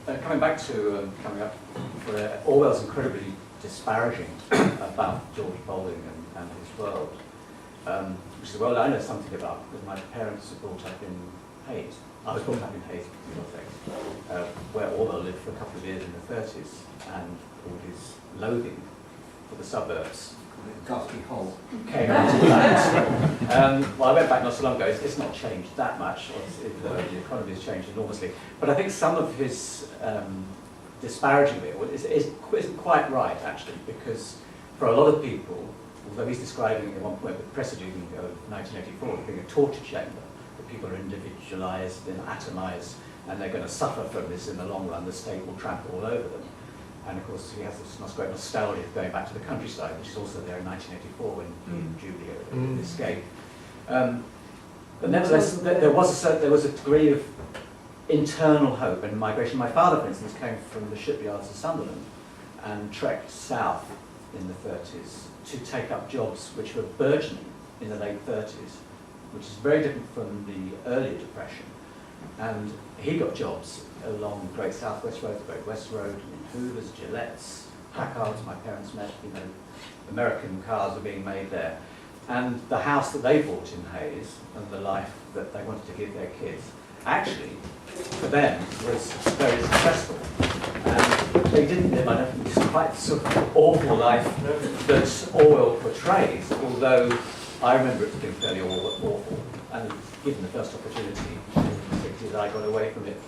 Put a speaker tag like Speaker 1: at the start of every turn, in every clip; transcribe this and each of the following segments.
Speaker 1: coming back to coming up, Orwell's incredibly disparaging about George Bowling and his world, which is a world I know something about because my parents were brought up in Hayes. I was brought up in Hayes, where Orwell lived for a couple of years in the 30s, and all his loathing for the suburbs
Speaker 2: Ghastly hole.
Speaker 1: came out of that. Well, I went back not so long ago. It's not changed that much. The economy has changed enormously. But I think some of his disparaging of it isn't quite right, actually, because for a lot of people, although he's describing at one point the Presidium of 1984 as being a torture chamber, that people are individualised and atomised, and they're going to suffer from this in the long run. The state will trample all over them. And of course, he has this great nostalgia of going back to the countryside, which is also there in 1984 when he and Julia escaped. But nevertheless, there was a degree of internal hope and migration. My father, for instance, came from the shipyards of Sunderland and trekked south in the 30s to take up jobs which were burgeoning in the late 30s, which is very different from the earlier Depression. And he got jobs along the Great South West Road, the Great West Road, in Hoover's, Gillette's, Packards. My parents met, American cars were being made there. And the house that they bought in Hayes and the life that they wanted to give their kids, actually, for them, was very successful. And they didn't live, I don't think, this quite sort of awful life that Orwell portrays, although I remember it being fairly awful. And given the first opportunity, I got away from it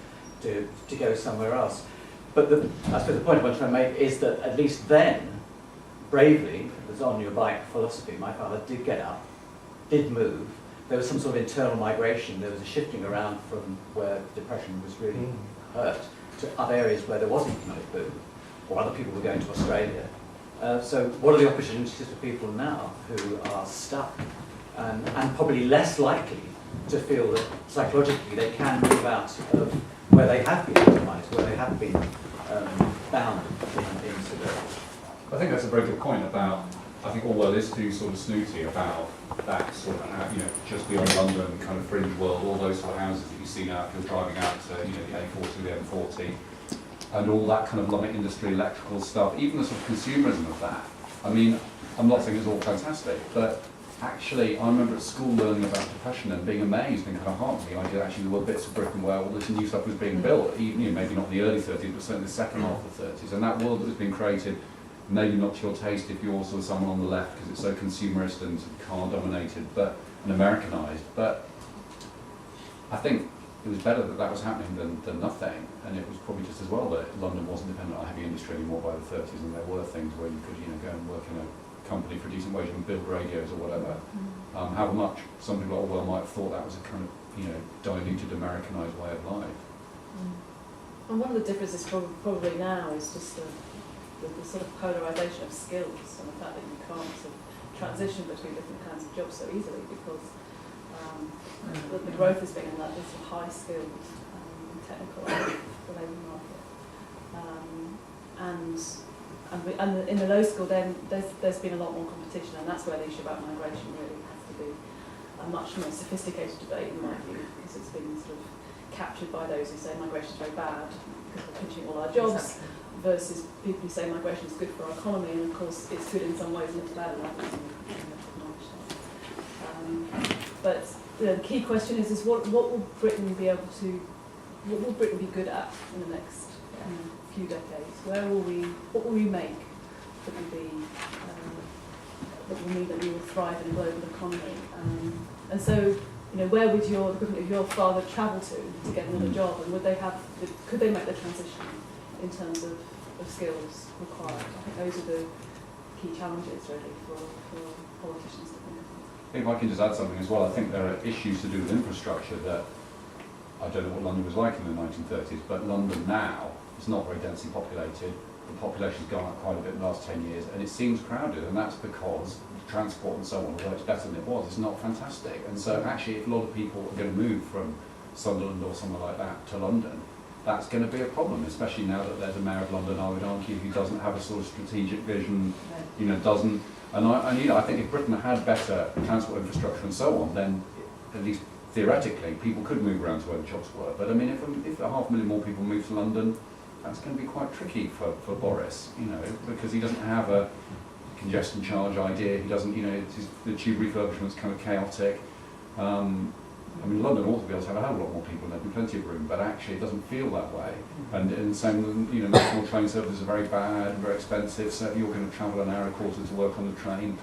Speaker 1: to go somewhere else. But I suppose the point I want to make is that at least then, bravely, it was on your bike philosophy. My father did get up, did move. There was some sort of internal migration. There was a shifting around from where depression was really hurt to other areas where there was an economic boom, or other people were going to Australia. So what are the opportunities for people now who are stuck and probably less likely to feel that psychologically they can move out of where they have been victimized, where they have been bound into the...
Speaker 3: I think that's a very good point about, I think Orwell is too sort of snooty about that sort of, just beyond London kind of fringe world, all those sort of houses that you see now if you're driving out to, the A40, the M40, and all that kind of light industry, electrical stuff, even the sort of consumerism of that. I mean, I'm not saying it's all fantastic, but actually, I remember at school learning about depression and being amazed and kind of heartened the idea that actually there were bits of Britain where all this new stuff was being built, even, maybe not in the early 30s, but certainly the second half of the 30s. And that world that was being created, maybe not to your taste if you're also someone on the left because it's so consumerist and car-dominated and Americanized. But I think it was better that was happening than nothing. And it was probably just as well that London wasn't dependent on heavy industry anymore by the 30s, and there were things where you could go and work in a company for a decent wage and build radios or whatever. How much some people at Orwell might have thought that was a kind of diluted Americanized way of life.
Speaker 4: And one of the differences probably now is just the sort of polarisation of skills and the fact that you can't sort of transition between different kinds of jobs so easily because the growth has been in that sort of high skilled technical area of the labour market. And in the low school, then there's been a lot more competition, and that's where the issue about migration really has to be a much more sophisticated debate, in my view, because it's been sort of captured by those who say migration is very bad because we're pinching all our jobs, versus people who say migration is good for our economy, and of course it's good in some ways and it's bad in others. But the key question is what will Britain be able to, what will Britain be good at in the next few decades? What will we make that will be that will mean that we will thrive in a global economy? And so, where would the equivalent of your father travel to get another job, and could they make the transition in terms of skills required? I think those are the key challenges really for politicians to think about.
Speaker 3: If I can just add something as well, I think there are issues to do with infrastructure that I don't know what London was like in the 1930s, but London now is not very densely populated. The population's gone up quite a bit in the last 10 years, and it seems crowded, and that's because transport and so on, although it's better than it was, it's not fantastic. And so actually, if a lot of people are going to move from Sunderland or somewhere like that to London, that's going to be a problem, especially now that there's a mayor of London, I would argue, who doesn't have a sort of strategic vision, doesn't. And I think if Britain had better transport infrastructure and so on, then at least theoretically, people could move around to where the jobs were. But I mean, if 500,000 more people move to London, that's going to be quite tricky for Boris, you know, because he doesn't have a congestion charge idea. He doesn't, you know, the tube refurbishment's kind of chaotic. I mean, London ought to be able to have a hell of a lot more people, and there'd be plenty of room, but actually it doesn't feel that way. And same, you know, national train services are very bad and very expensive, so if you're going to travel an hour and a quarter to work on the train,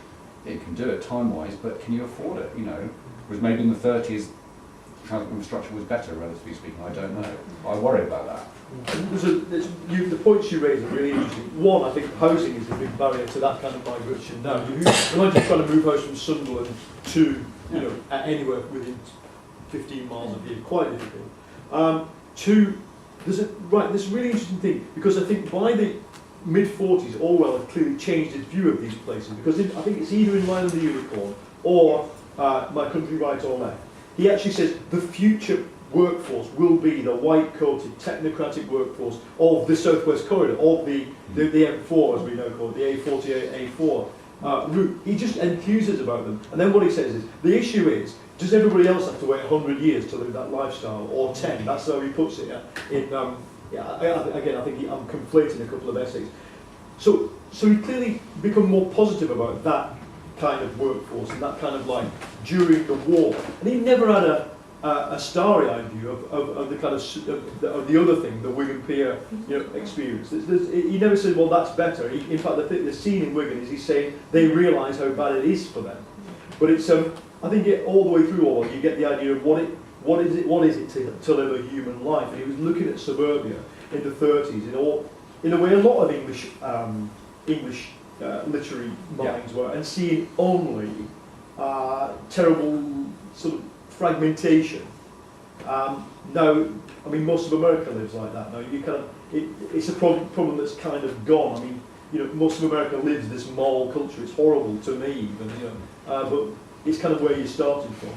Speaker 3: it can do it time-wise, but can you afford it, you know? Whereas maybe in the 30s, transport infrastructure was better, relatively speaking, I don't know. I worry about that.
Speaker 2: The points you raise are really interesting. One, I think housing is a big barrier to that kind of migration now. You're not just trying to move house from Sunderland to, you know, anywhere within 15 miles of here, quite difficult. Two, there's this really interesting thing, because I think by the mid-40s, Orwell had clearly changed his view of these places, because I think it's either in Line of the Unicorn or My Country Right or Left. He actually says the future workforce will be the white-coated, technocratic workforce of the Southwest Corridor, of the M4, as we now call it, the A48, A4 route. He just enthuses about them. And then what he says is, the issue is, does everybody else have to wait 100 years to live that lifestyle, or 10? That's how he puts it. Again, I think I'm conflating a couple of essays. So he clearly become more positive about that kind of workforce and that kind of life during the war. And he never had a starry-eyed view of the kind of the other thing, the Wigan Pier, you know, experience. He never said, well, that's better. In fact, the scene in Wigan is he's saying they realise how bad it is for them. But it's I think all the way through all, you get the idea of what is it to live a human life. And he was looking at suburbia in the 30s. In a way, a lot of English literary minds were, and seeing only terrible sort of fragmentation. Now, I mean, most of America lives like that. Now, it's a problem that's kind of gone. I mean, you know, most of America lives this mall culture. It's horrible to me, even, you know, but it's kind of where you started from.